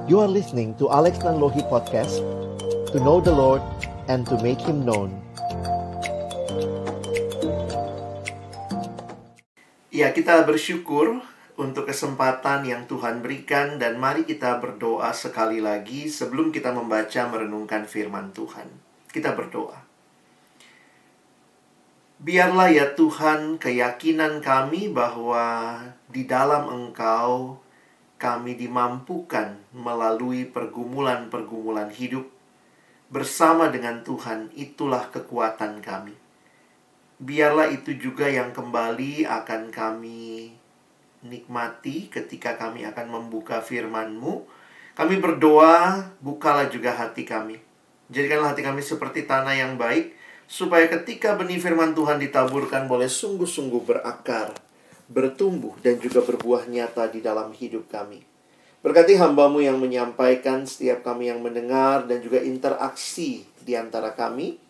You are listening to Alex Nanlohi Podcast, to know the Lord and to make Him known. Ya, kita bersyukur untuk kesempatan yang Tuhan berikan, dan mari kita berdoa sekali lagi sebelum kita membaca merenungkan firman Tuhan. Kita berdoa. Biarlah ya Tuhan keyakinan kami bahwa di dalam Engkau kami dimampukan melalui pergumulan-pergumulan hidup. Bersama dengan Tuhan, itulah kekuatan kami. Biarlah itu juga yang kembali akan kami nikmati ketika kami akan membuka firman-Mu. Kami berdoa, bukalah juga hati kami. Jadikanlah hati kami seperti tanah yang baik, supaya ketika benih firman Tuhan ditaburkan boleh sungguh-sungguh berakar, bertumbuh, dan juga berbuah nyata di dalam hidup kami. Berkati hamba-Mu yang menyampaikan, setiap kami yang mendengar, dan juga interaksi di antara kami.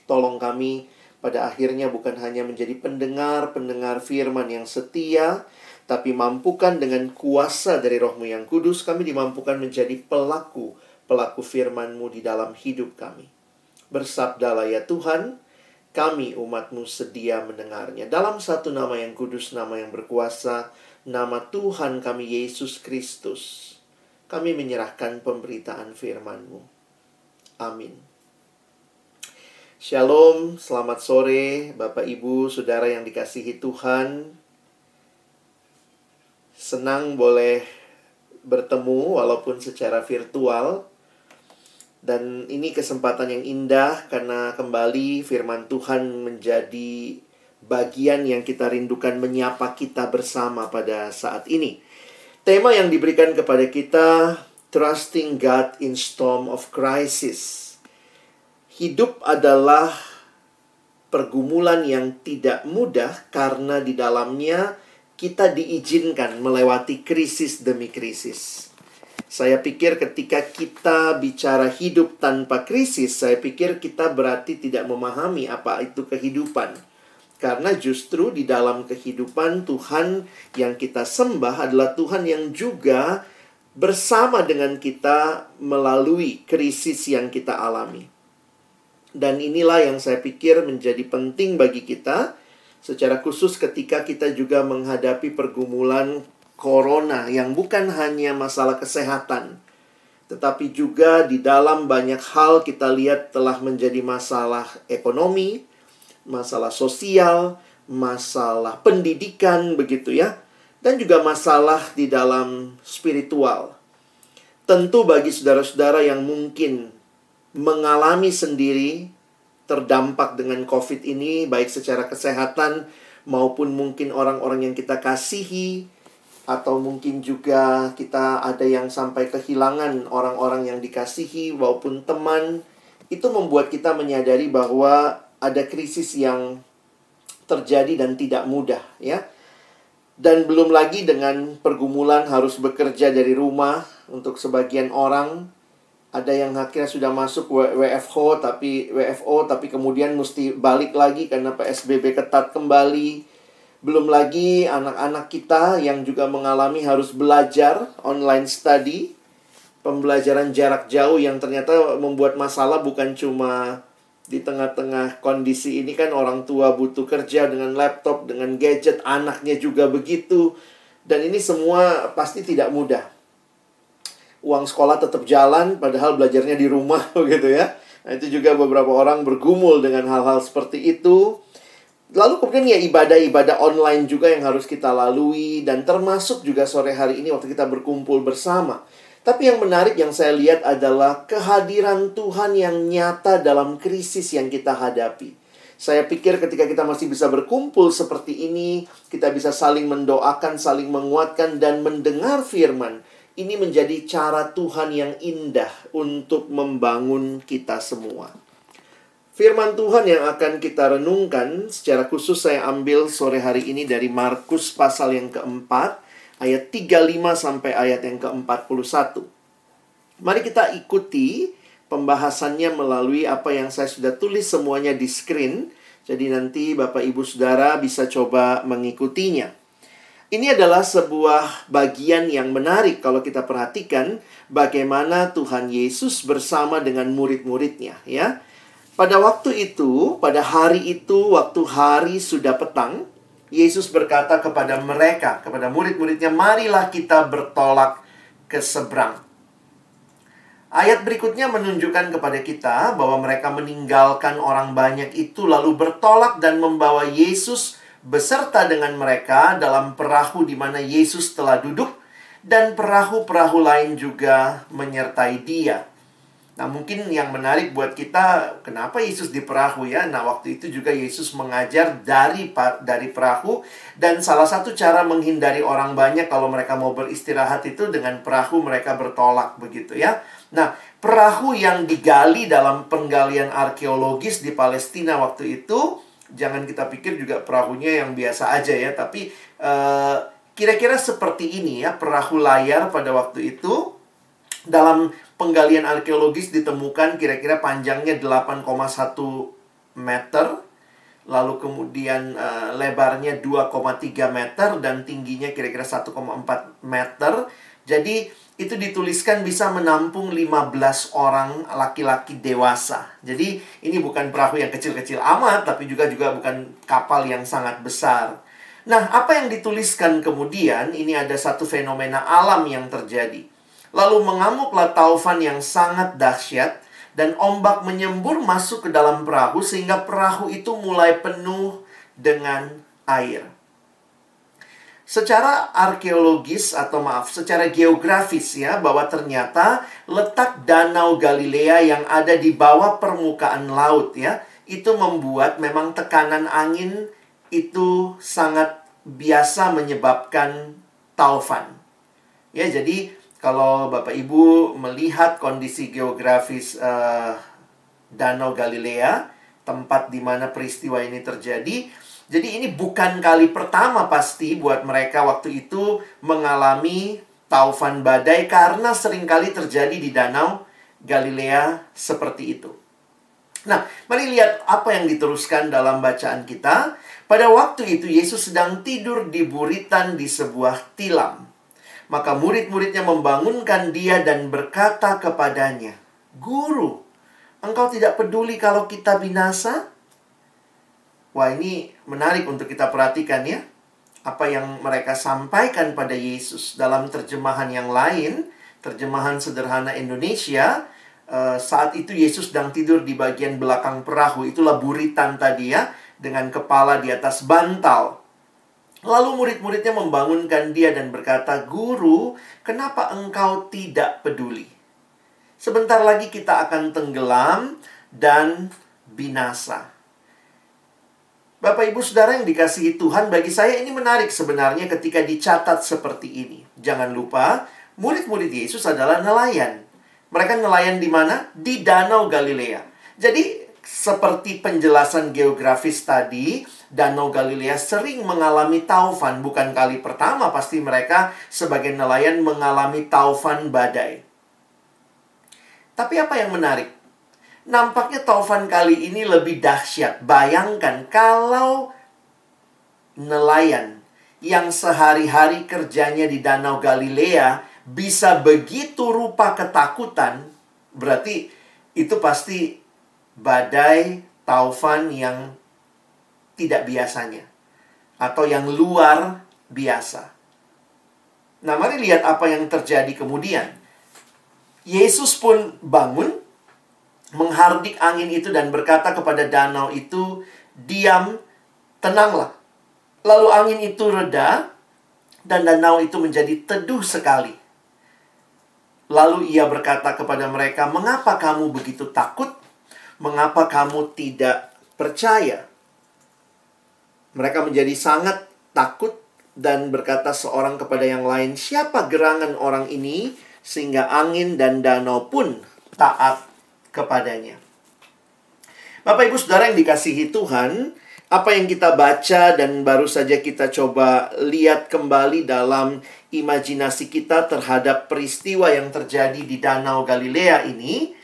Tolong kami pada akhirnya bukan hanya menjadi pendengar-pendengar firman yang setia, tapi mampukan dengan kuasa dari Roh-Mu yang kudus, kami dimampukan menjadi pelaku firman-Mu di dalam hidup kami. Bersabdalah ya Tuhan, kami umat-Mu sedia mendengarnya. Dalam satu nama yang kudus, nama yang berkuasa, nama Tuhan kami Yesus Kristus, kami menyerahkan pemberitaan firman-Mu. Amin. Shalom, selamat sore Bapak Ibu, Saudara yang dikasihi Tuhan. Senang boleh bertemu walaupun secara virtual. Dan ini kesempatan yang indah karena kembali firman Tuhan menjadi bagian yang kita rindukan menyapa kita bersama pada saat ini. Tema yang diberikan kepada kita, Trusting God in Storm of Crisis. Hidup adalah pergumulan yang tidak mudah karena di dalamnya kita diizinkan melewati krisis demi krisis. Saya pikir ketika kita bicara hidup tanpa krisis, saya pikir kita berarti tidak memahami apa itu kehidupan. Karena justru di dalam kehidupan Tuhan yang kita sembah adalah Tuhan yang juga bersama dengan kita melalui krisis yang kita alami. Dan inilah yang saya pikir menjadi penting bagi kita, secara khusus ketika kita juga menghadapi pergumulan Corona yang bukan hanya masalah kesehatan, tetapi juga di dalam banyak hal kita lihat telah menjadi masalah ekonomi, masalah sosial, masalah pendidikan, begitu ya, dan juga masalah di dalam spiritual. Tentu bagi saudara-saudara yang mungkin mengalami sendiri terdampak dengan COVID ini, baik secara kesehatan maupun mungkin orang-orang yang kita kasihi, atau mungkin juga kita ada yang sampai kehilangan orang-orang yang dikasihi maupun teman. Itu membuat kita menyadari bahwa ada krisis yang terjadi dan tidak mudah, ya. Dan belum lagi dengan pergumulan harus bekerja dari rumah. Untuk sebagian orang, ada yang akhirnya sudah masuk WFO tapi kemudian mesti balik lagi karena PSBB ketat kembali. Belum lagi anak-anak kita yang juga mengalami harus belajar online study, pembelajaran jarak jauh yang ternyata membuat masalah bukan cuma di tengah-tengah kondisi ini kan orang tua butuh kerja dengan laptop, dengan gadget, anaknya juga begitu. Dan ini semua pasti tidak mudah. Uang sekolah tetap jalan padahal belajarnya di rumah begitu ya. Nah, itu juga beberapa orang bergumul dengan hal-hal seperti itu. Lalu kemudian ya ibadah-ibadah online juga yang harus kita lalui. Dan termasuk juga sore hari ini waktu kita berkumpul bersama. Tapi yang menarik yang saya lihat adalah kehadiran Tuhan yang nyata dalam krisis yang kita hadapi. Saya pikir ketika kita masih bisa berkumpul seperti ini, kita bisa saling mendoakan, saling menguatkan, dan mendengar firman. Ini menjadi cara Tuhan yang indah untuk membangun kita semua. Firman Tuhan yang akan kita renungkan, secara khusus saya ambil sore hari ini dari Markus pasal yang keempat, ayat 35 sampai ayat yang ke-41. Mari kita ikuti pembahasannya melalui apa yang saya sudah tulis semuanya di screen. Jadi nanti Bapak Ibu Saudara bisa coba mengikutinya. Ini adalah sebuah bagian yang menarik kalau kita perhatikan bagaimana Tuhan Yesus bersama dengan murid-muridnya, ya. Pada waktu itu, pada hari itu, waktu hari sudah petang, Yesus berkata kepada mereka, kepada murid-muridnya, marilah kita bertolak ke seberang. Ayat berikutnya menunjukkan kepada kita bahwa mereka meninggalkan orang banyak itu lalu bertolak dan membawa Yesus beserta dengan mereka dalam perahu di mana Yesus telah duduk, dan perahu-perahu lain juga menyertai dia. Nah, mungkin yang menarik buat kita, kenapa Yesus di perahu, ya? Nah, waktu itu juga Yesus mengajar dari perahu, dan salah satu cara menghindari orang banyak kalau mereka mau beristirahat itu dengan perahu mereka bertolak, begitu ya. Nah, perahu yang digali dalam penggalian arkeologis di Palestina waktu itu, jangan kita pikir juga perahunya yang biasa aja ya, tapi kira-kira seperti ini ya, perahu layar pada waktu itu. Dalam penggalian arkeologis ditemukan kira-kira panjangnya 8,1 meter, lalu kemudian lebarnya 2,3 meter, dan tingginya kira-kira 1,4 meter. Jadi itu dituliskan bisa menampung 15 orang laki-laki dewasa. Jadi ini bukan perahu yang kecil-kecil amat, tapi juga bukan kapal yang sangat besar. Nah, apa yang dituliskan kemudian, ini ada satu fenomena alam yang terjadi. Lalu mengamuklah taufan yang sangat dahsyat, dan ombak menyembur masuk ke dalam perahu sehingga perahu itu mulai penuh dengan air. Secara arkeologis secara geografis ya, bahwa ternyata letak Danau Galilea yang ada di bawah permukaan laut ya, itu membuat memang tekanan angin itu sangat biasa menyebabkan taufan. Ya, jadi kalau Bapak Ibu melihat kondisi geografis Danau Galilea, tempat di mana peristiwa ini terjadi, jadi ini bukan kali pertama pasti buat mereka waktu itu mengalami taufan badai, karena seringkali terjadi di Danau Galilea seperti itu. Nah, mari lihat apa yang diteruskan dalam bacaan kita. Pada waktu itu Yesus sedang tidur di buritan di sebuah tilam. Maka murid-muridnya membangunkan dia dan berkata kepadanya, "Guru, engkau tidak peduli kalau kita binasa?" Wah, ini menarik untuk kita perhatikan ya. Apa yang mereka sampaikan pada Yesus. Dalam terjemahan yang lain, terjemahan sederhana Indonesia, saat itu Yesus sedang tidur di bagian belakang perahu. Itulah buritan tadi ya, dengan kepala di atas bantal. Lalu murid-muridnya membangunkan dia dan berkata, "Guru, kenapa engkau tidak peduli? Sebentar lagi kita akan tenggelam dan binasa." Bapak, Ibu, Saudara yang dikasihi Tuhan, bagi saya ini menarik sebenarnya ketika dicatat seperti ini. Jangan lupa, murid-murid Yesus adalah nelayan. Mereka nelayan di mana? Di Danau Galilea. Jadi, seperti penjelasan geografis tadi, Danau Galilea sering mengalami taufan. Bukan kali pertama pasti mereka sebagai nelayan mengalami taufan badai. Tapi apa yang menarik? Nampaknya taufan kali ini lebih dahsyat. Bayangkan kalau nelayan yang sehari-hari kerjanya di Danau Galilea bisa begitu rupa ketakutan, berarti itu pasti badai taufan yang tidak biasanya, atau yang luar biasa. Nah, mari lihat apa yang terjadi kemudian. Yesus pun bangun, menghardik angin itu dan berkata kepada danau itu, "Diam, tenanglah." Lalu angin itu reda dan danau itu menjadi teduh sekali. Lalu ia berkata kepada mereka, "Mengapa kamu begitu takut? Mengapa kamu tidak percaya?" Mereka menjadi sangat takut dan berkata seorang kepada yang lain, "Siapa gerangan orang ini sehingga angin dan danau pun taat kepadanya?" Bapak, Ibu, Saudara yang dikasihi Tuhan, apa yang kita baca dan baru saja kita coba lihat kembali dalam imajinasi kita terhadap peristiwa yang terjadi di Danau Galilea ini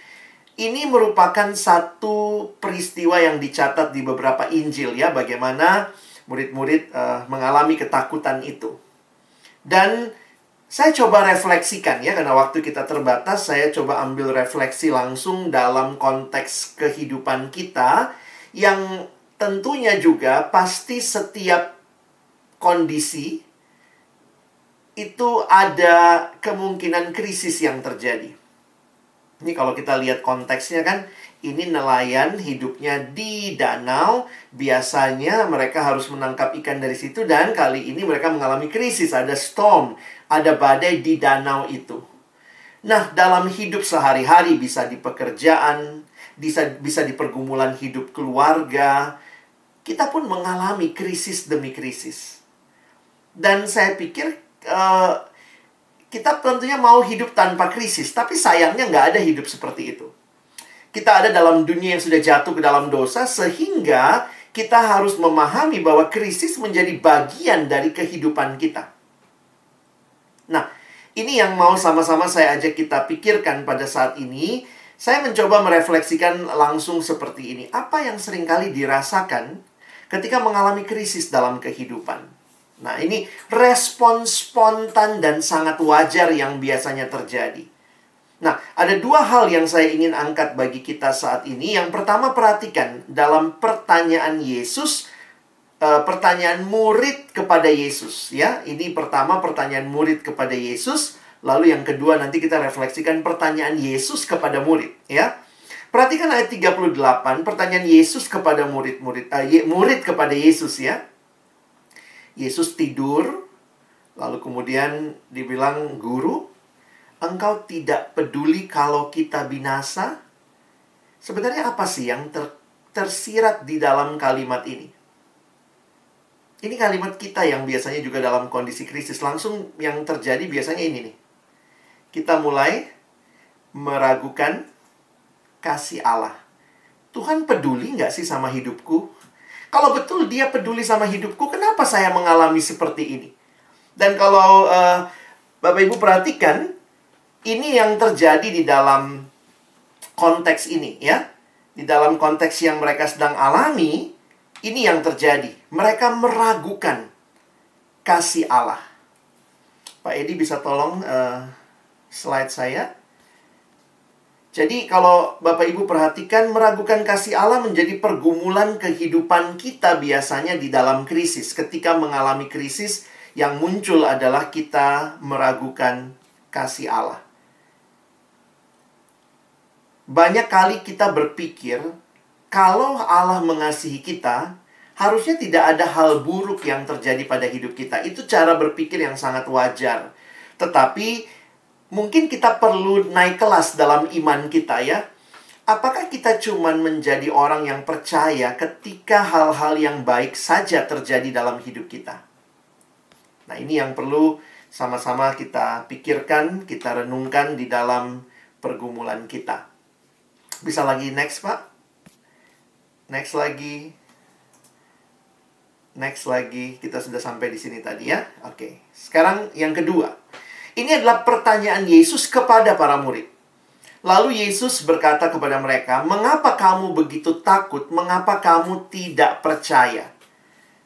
merupakan satu peristiwa yang dicatat di beberapa Injil ya, bagaimana murid-murid mengalami ketakutan itu. Dan saya coba refleksikan ya, karena waktu kita terbatas, saya coba ambil refleksi langsung dalam konteks kehidupan kita, yang tentunya juga pasti setiap kondisi itu ada kemungkinan krisis yang terjadi. Ini kalau kita lihat konteksnya kan, ini nelayan hidupnya di danau. Biasanya mereka harus menangkap ikan dari situ, dan kali ini mereka mengalami krisis. Ada storm, ada badai di danau itu. Nah, dalam hidup sehari-hari, bisa di pekerjaan, bisa di pergumulan hidup keluarga, kita pun mengalami krisis demi krisis. Dan saya pikir kita tentunya mau hidup tanpa krisis, tapi sayangnya nggak ada hidup seperti itu. Kita ada dalam dunia yang sudah jatuh ke dalam dosa, sehingga kita harus memahami bahwa krisis menjadi bagian dari kehidupan kita. Nah, ini yang mau sama-sama saya ajak kita pikirkan pada saat ini. Saya mencoba merefleksikan langsung seperti ini. Apa yang seringkali dirasakan ketika mengalami krisis dalam kehidupan? Nah, ini respon spontan dan sangat wajar yang biasanya terjadi. Nah, ada dua hal yang saya ingin angkat bagi kita saat ini. Yang pertama, perhatikan dalam pertanyaan Yesus, pertanyaan murid kepada Yesus, ya. Ini pertama, pertanyaan murid kepada Yesus. Lalu yang kedua, nanti kita refleksikan pertanyaan Yesus kepada murid, ya. Perhatikan ayat 38, pertanyaan Yesus kepada murid kepada Yesus, ya. Yesus tidur, lalu kemudian dibilang, "Guru, engkau tidak peduli kalau kita binasa?" Sebenarnya apa sih yang tersirat di dalam kalimat ini? Ini kalimat kita yang biasanya juga dalam kondisi krisis. Langsung yang terjadi biasanya ini nih. Kita mulai meragukan kasih Allah. Tuhan peduli nggak sih sama hidupku? Kalau betul dia peduli sama hidupku, kenapa saya mengalami seperti ini? Dan kalau Bapak Ibu perhatikan, ini yang terjadi di dalam konteks ini, ya. Di dalam konteks yang mereka sedang alami, ini yang terjadi. Mereka meragukan kasih Allah. Pak Edi bisa tolong slide saya? Jadi kalau Bapak Ibu perhatikan, meragukan kasih Allah menjadi pergumulan kehidupan kita biasanya di dalam krisis. Ketika mengalami krisis, yang muncul adalah kita meragukan kasih Allah. Banyak kali kita berpikir, kalau Allah mengasihi kita, harusnya tidak ada hal buruk yang terjadi pada hidup kita. Itu cara berpikir yang sangat wajar. Tetapi mungkin kita perlu naik kelas dalam iman kita, ya. Apakah kita cuman menjadi orang yang percaya ketika hal-hal yang baik saja terjadi dalam hidup kita? Nah, ini yang perlu sama-sama kita pikirkan, kita renungkan di dalam pergumulan kita. Bisa lagi next, Pak? Next lagi. Next lagi. Kita sudah sampai di sini tadi, ya. Oke. Sekarang yang kedua. Ini adalah pertanyaan Yesus kepada para murid. Lalu Yesus berkata kepada mereka, "Mengapa kamu begitu takut? Mengapa kamu tidak percaya?"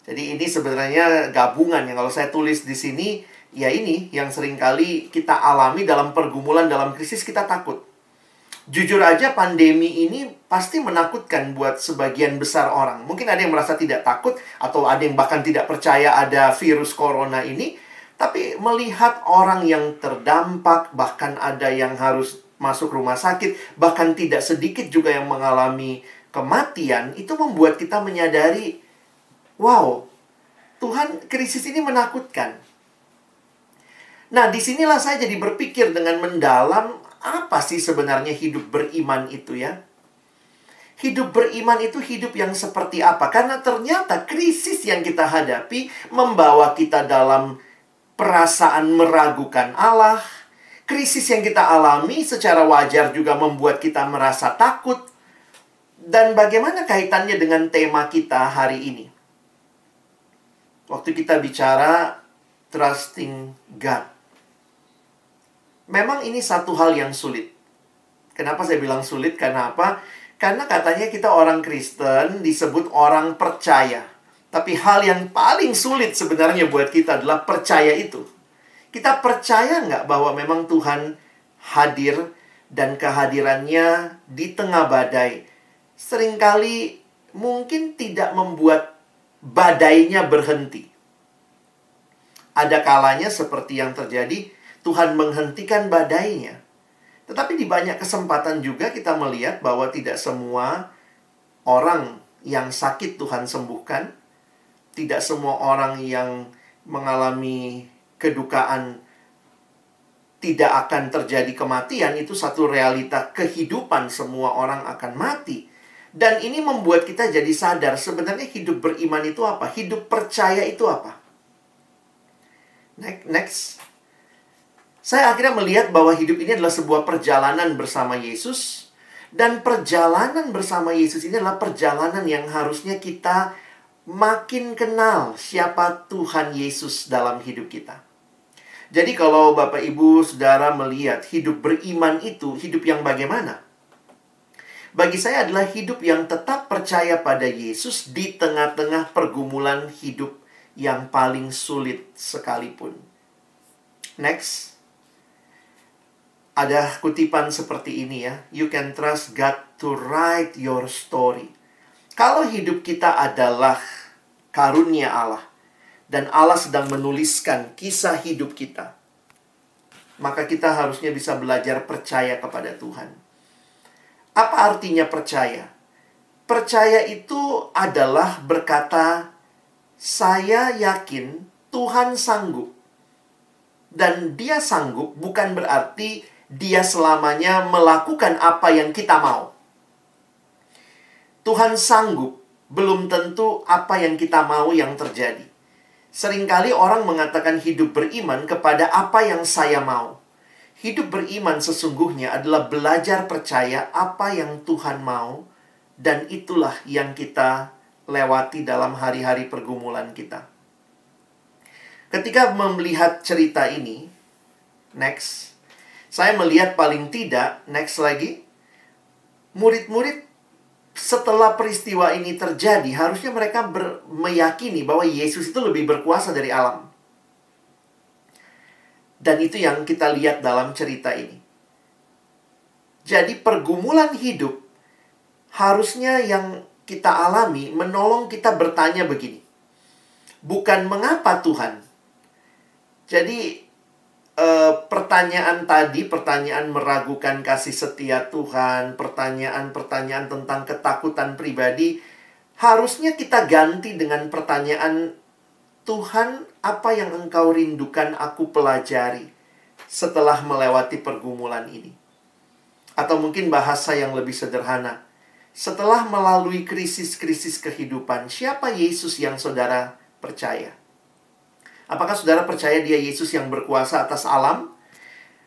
Jadi ini sebenarnya gabungan yang kalau saya tulis di sini, ya ini yang seringkali kita alami dalam pergumulan, dalam krisis kita takut. Jujur aja pandemi ini pasti menakutkan buat sebagian besar orang. Mungkin ada yang merasa tidak takut, atau ada yang bahkan tidak percaya ada virus corona ini. Tapi melihat orang yang terdampak, bahkan ada yang harus masuk rumah sakit, bahkan tidak sedikit juga yang mengalami kematian, itu membuat kita menyadari, wow, Tuhan, krisis ini menakutkan. Nah, disinilah saya jadi berpikir dengan mendalam, apa sih sebenarnya hidup beriman itu, ya? Hidup beriman itu hidup yang seperti apa? Karena ternyata krisis yang kita hadapi membawa kita dalam perasaan meragukan Allah. Krisis yang kita alami secara wajar juga membuat kita merasa takut. Dan bagaimana kaitannya dengan tema kita hari ini? Waktu kita bicara trusting God. Memang ini satu hal yang sulit. Kenapa saya bilang sulit? Karena apa? Karena katanya kita orang Kristen disebut orang percaya. Tapi hal yang paling sulit sebenarnya buat kita adalah percaya itu. Kita percaya nggak bahwa memang Tuhan hadir dan kehadirannya di tengah badai seringkali mungkin tidak membuat badainya berhenti. Ada kalanya seperti yang terjadi, Tuhan menghentikan badainya. Tetapi di banyak kesempatan juga kita melihat bahwa tidak semua orang yang sakit Tuhan sembuhkan. Tidak semua orang yang mengalami kedukaan tidak akan terjadi kematian. Itu satu realita kehidupan, semua orang akan mati. Dan ini membuat kita jadi sadar sebenarnya hidup beriman itu apa? Hidup percaya itu apa? Next. Saya akhirnya melihat bahwa hidup ini adalah sebuah perjalanan bersama Yesus. Dan perjalanan bersama Yesus ini adalah perjalanan yang harusnya kita makin kenal siapa Tuhan Yesus dalam hidup kita. Jadi kalau Bapak Ibu Saudara melihat hidup beriman itu hidup yang bagaimana? Bagi saya adalah hidup yang tetap percaya pada Yesus di tengah-tengah pergumulan hidup yang paling sulit sekalipun. Next. Ada kutipan seperti ini ya. You can trust God to write your story. Kalau hidup kita adalah karunia Allah dan Allah sedang menuliskan kisah hidup kita, maka kita harusnya bisa belajar percaya kepada Tuhan. Apa artinya percaya? Percaya itu adalah berkata, saya yakin Tuhan sanggup. Dan Dia sanggup bukan berarti Dia selamanya melakukan apa yang kita mau. Tuhan sanggup belum tentu apa yang kita mau yang terjadi. Seringkali orang mengatakan hidup beriman kepada apa yang saya mau. Hidup beriman sesungguhnya adalah belajar percaya apa yang Tuhan mau, dan itulah yang kita lewati dalam hari-hari pergumulan kita. Ketika melihat cerita ini, next, saya melihat paling tidak, next lagi, murid-murid setelah peristiwa ini terjadi, harusnya mereka meyakini bahwa Yesus itu lebih berkuasa dari alam. Dan itu yang kita lihat dalam cerita ini. Jadi pergumulan hidup harusnya yang kita alami menolong kita bertanya begini. Bukan mengapa Tuhan. Jadi pertanyaan tadi, pertanyaan meragukan kasih setia Tuhan, pertanyaan-pertanyaan tentang ketakutan pribadi, harusnya kita ganti dengan pertanyaan, Tuhan, apa yang Engkau rindukan aku pelajari setelah melewati pergumulan ini? Atau mungkin bahasa yang lebih sederhana, setelah melalui krisis-krisis kehidupan, siapa Yesus yang saudara percaya? Apakah saudara percaya Dia Yesus yang berkuasa atas alam?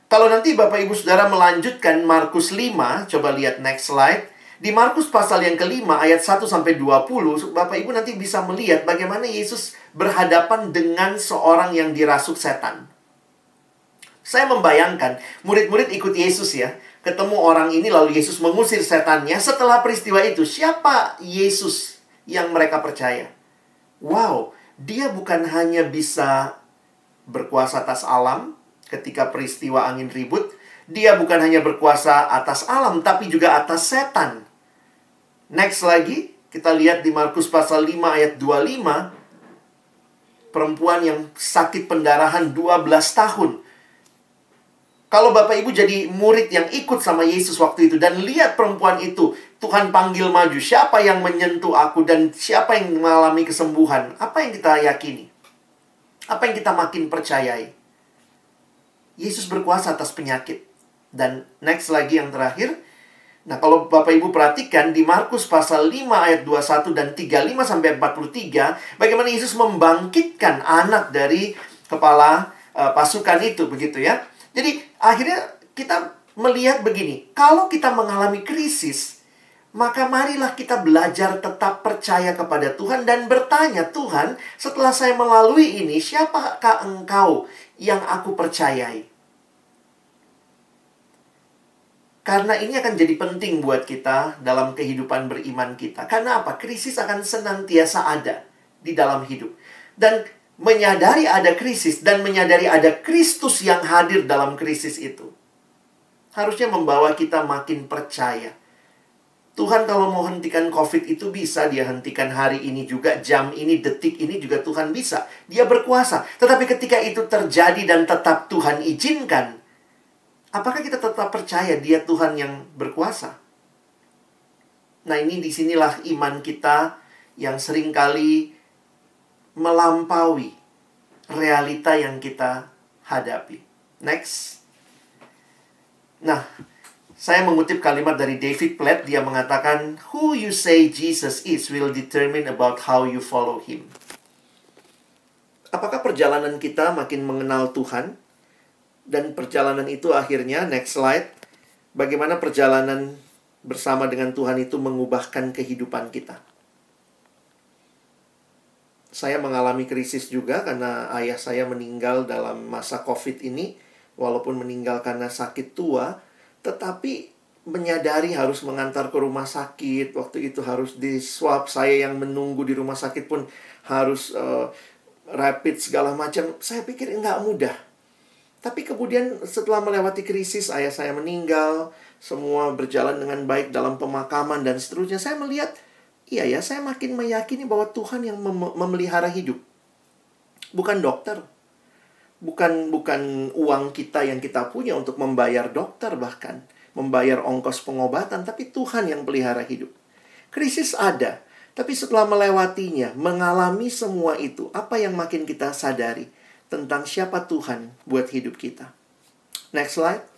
Kalau nanti Bapak Ibu Saudara melanjutkan Markus 5, coba lihat next slide. Di Markus pasal yang kelima ayat 1-20, Bapak Ibu nanti bisa melihat bagaimana Yesus berhadapan dengan seorang yang dirasuk setan. Saya membayangkan murid-murid ikut Yesus ya. Ketemu orang ini lalu Yesus mengusir setannya. Setelah peristiwa itu, siapa Yesus yang mereka percaya? Wow, Dia bukan hanya bisa berkuasa atas alam ketika peristiwa angin ribut. Dia bukan hanya berkuasa atas alam, tapi juga atas setan. Next lagi, kita lihat di Markus pasal 5 ayat 25. Perempuan yang sakit pendarahan 12 tahun. Kalau Bapak Ibu jadi murid yang ikut sama Yesus waktu itu dan lihat perempuan itu, Tuhan panggil maju, siapa yang menyentuh aku dan siapa yang mengalami kesembuhan? Apa yang kita yakini? Apa yang kita makin percayai? Yesus berkuasa atas penyakit. Dan next lagi yang terakhir. Nah, kalau Bapak Ibu perhatikan di Markus pasal 5 ayat 21 dan 35 sampai 43, bagaimana Yesus membangkitkan anak dari kepala pasukan itu, begitu ya. Jadi akhirnya kita melihat begini, kalau kita mengalami krisis, maka marilah kita belajar tetap percaya kepada Tuhan dan bertanya, Tuhan, setelah saya melalui ini, siapakah Engkau yang aku percayai? Karena ini akan jadi penting buat kita dalam kehidupan beriman kita. Karena apa? Krisis akan senantiasa ada di dalam hidup. Dan Menyadari ada krisis dan menyadari ada Kristus yang hadir dalam krisis itu harusnya membawa kita makin percaya. Tuhan kalau mau hentikan COVID itu bisa. Dia hentikan hari ini juga, jam ini, detik ini juga Tuhan bisa. Dia berkuasa. Tetapi ketika itu terjadi dan tetap Tuhan izinkan, apakah kita tetap percaya Dia Tuhan yang berkuasa? Nah, ini disinilah iman kita yang seringkali melampaui realita yang kita hadapi. Next. Nah, saya mengutip kalimat dari David Platt. Dia mengatakan, "Who you say Jesus is will determine about how you follow Him." Apakah perjalanan kita makin mengenal Tuhan? Dan perjalanan itu akhirnya, next slide, bagaimana perjalanan bersama dengan Tuhan itu mengubahkan kehidupan kita. Saya mengalami krisis juga karena ayah saya meninggal dalam masa COVID ini. Walaupun meninggal karena sakit tua, tetapi menyadari harus mengantar ke rumah sakit. Waktu itu harus di swab. Saya yang menunggu di rumah sakit pun harus rapid segala macam. Saya pikir nggak mudah. Tapi kemudian setelah melewati krisis, ayah saya meninggal. Semua berjalan dengan baik dalam pemakaman dan seterusnya. Saya melihat, iya ya, saya makin meyakini bahwa Tuhan yang memelihara hidup. Bukan dokter. Bukan uang kita yang kita punya untuk membayar dokter bahkan. Membayar ongkos pengobatan. Tapi Tuhan yang pelihara hidup. Krisis ada. Tapi setelah melewatinya, mengalami semua itu, apa yang makin kita sadari tentang siapa Tuhan buat hidup kita. Next slide.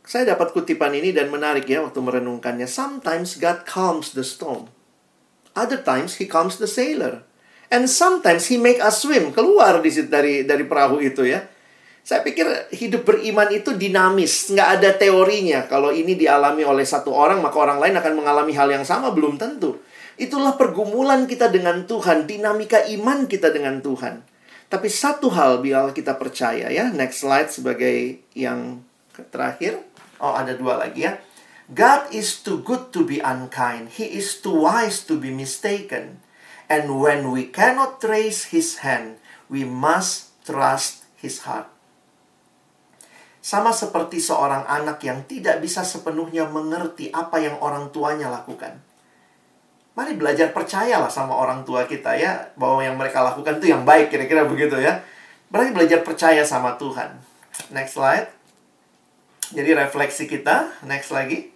Saya dapat kutipan ini dan menarik ya waktu merenungkannya. Sometimes God calms the storm. Other times He calms the sailor. And sometimes He make us swim. Keluar dari perahu itu ya. Saya pikir hidup beriman itu dinamis. Nggak ada teorinya. Kalau ini dialami oleh satu orang, maka orang lain akan mengalami hal yang sama. Belum tentu. Itulah pergumulan kita dengan Tuhan. Dinamika iman kita dengan Tuhan. Tapi satu hal bila kita percaya ya. Next slide sebagai yang terakhir. Oh, ada dua lagi ya. God is too good to be unkind. He is too wise to be mistaken. And when we cannot trace His hand, we must trust His heart. Sama seperti seorang anak yang tidak bisa sepenuhnya mengerti apa yang orang tuanya lakukan. Mari belajar percayalah sama orang tua kita ya. Bahwa yang mereka lakukan itu yang baik, kira-kira begitu ya. Mari belajar percaya sama Tuhan. Next slide. Jadi refleksi kita, next lagi.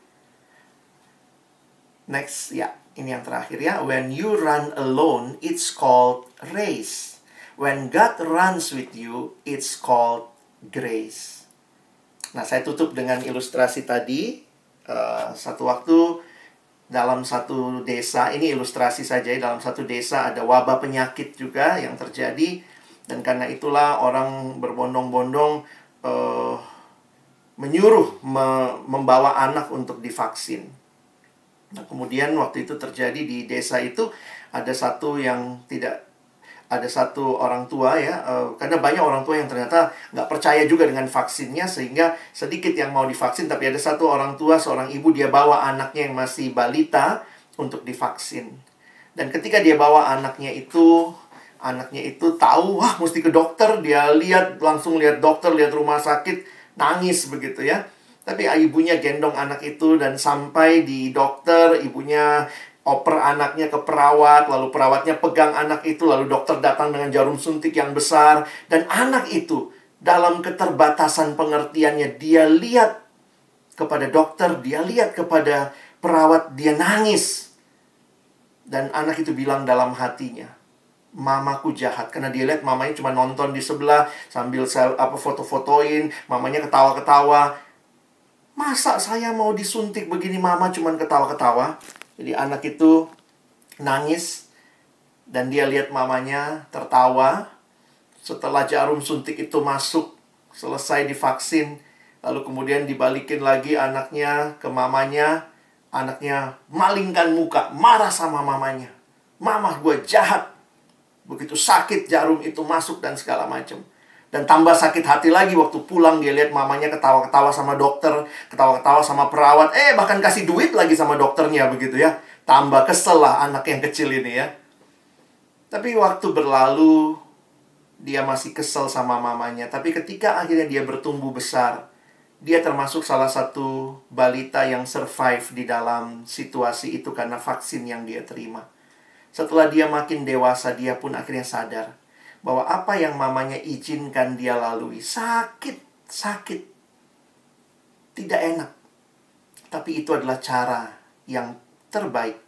Next, ya, ini yang terakhir ya. When you run alone, it's called race. When God runs with you, it's called grace. Nah, saya tutup dengan ilustrasi tadi. Satu waktu dalam satu desa, ini ilustrasi saja ya. Dalam satu desa ada wabah penyakit juga yang terjadi. Dan karena itulah orang berbondong-bondong menyuruh membawa anak untuk divaksin. Nah, kemudian waktu itu terjadi di desa itu ada satu orang tua ya, karena banyak orang tua yang ternyata nggak percaya juga dengan vaksinnya sehingga sedikit yang mau divaksin. Tapi ada satu orang tua, seorang ibu, dia bawa anaknya yang masih balita untuk divaksin. Dan ketika dia bawa anaknya itu tahu, wah mesti ke dokter. Dia langsung lihat dokter, lihat rumah sakit. Nangis begitu ya. Tapi ibunya gendong anak itu dan sampai di dokter, ibunya oper anaknya ke perawat, lalu perawatnya pegang anak itu, lalu dokter datang dengan jarum suntik yang besar. Dan anak itu dalam keterbatasan pengertiannya, dia lihat kepada dokter, dia lihat kepada perawat, dia nangis. Dan anak itu bilang dalam hatinya, mamaku jahat. Karena dia lihat mamanya cuma nonton di sebelah sambil foto-fotoin, mamanya ketawa-ketawa. Masa saya mau disuntik begini, mama cuma ketawa-ketawa? Jadi anak itu nangis dan dia lihat mamanya tertawa. Setelah jarum suntik itu masuk, selesai divaksin, lalu kemudian dibalikin lagi anaknya ke mamanya. Anaknya malingkan muka, marah sama mamanya. Mama gue jahat. Begitu sakit jarum itu masuk dan segala macam. Dan tambah sakit hati lagi waktu pulang dia lihat mamanya ketawa-ketawa sama dokter, ketawa-ketawa sama perawat, bahkan kasih duit lagi sama dokternya begitu ya. Tambah kesel lah anak yang kecil ini ya. Tapi waktu berlalu, dia masih kesel sama mamanya. Tapi ketika akhirnya dia bertumbuh besar, dia termasuk salah satu balita yang survive di dalam situasi itu karena vaksin yang dia terima. Setelah dia makin dewasa, dia pun akhirnya sadar bahwa apa yang mamanya izinkan dia lalui sakit, tidak enak. Tapi itu adalah cara yang terbaik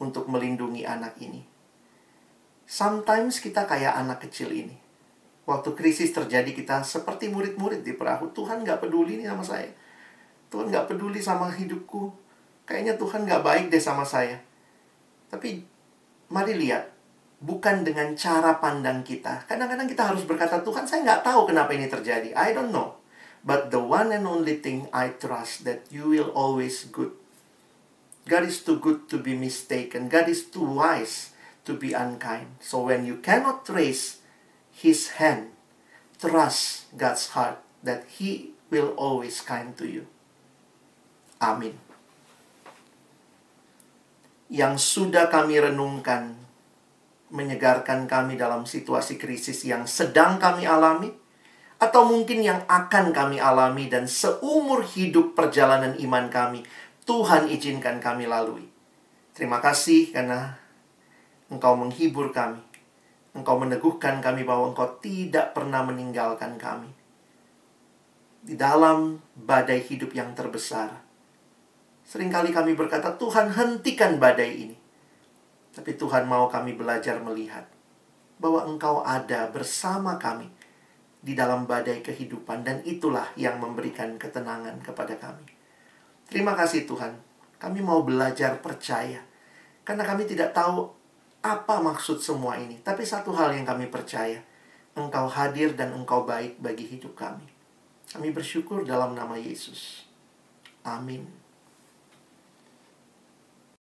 untuk melindungi anak ini. Sometimes kita kayak anak kecil ini. Waktu krisis terjadi, kita seperti murid-murid di perahu. Tuhan gak peduli nih sama saya. Tuhan gak peduli sama hidupku. Kayaknya Tuhan gak baik deh sama saya. Tapi mari lihat, bukan dengan cara pandang kita. Kadang-kadang kita harus berkata, Tuhan, saya gak tahu kenapa ini terjadi. I don't know. But the one and only thing I trust that you will always good. God is too good to be mistaken. God is too wise to be unkind. So when you cannot trace His hand, trust God's heart that He will always kind to you. Amin. Yang sudah kami renungkan menyegarkan kami dalam situasi krisis yang sedang kami alami, atau mungkin yang akan kami alami dan seumur hidup perjalanan iman kami, Tuhan izinkan kami lalui. Terima kasih karena Engkau menghibur kami. Engkau meneguhkan kami bahwa Engkau tidak pernah meninggalkan kami. Di dalam badai hidup yang terbesar, seringkali kami berkata, Tuhan hentikan badai ini. Tapi Tuhan mau kami belajar melihat bahwa Engkau ada bersama kami di dalam badai kehidupan, dan itulah yang memberikan ketenangan kepada kami. Terima kasih Tuhan. Kami mau belajar percaya, karena kami tidak tahu apa maksud semua ini. Tapi satu hal yang kami percaya, Engkau hadir dan Engkau baik bagi hidup kami. Kami bersyukur dalam nama Yesus. Amin.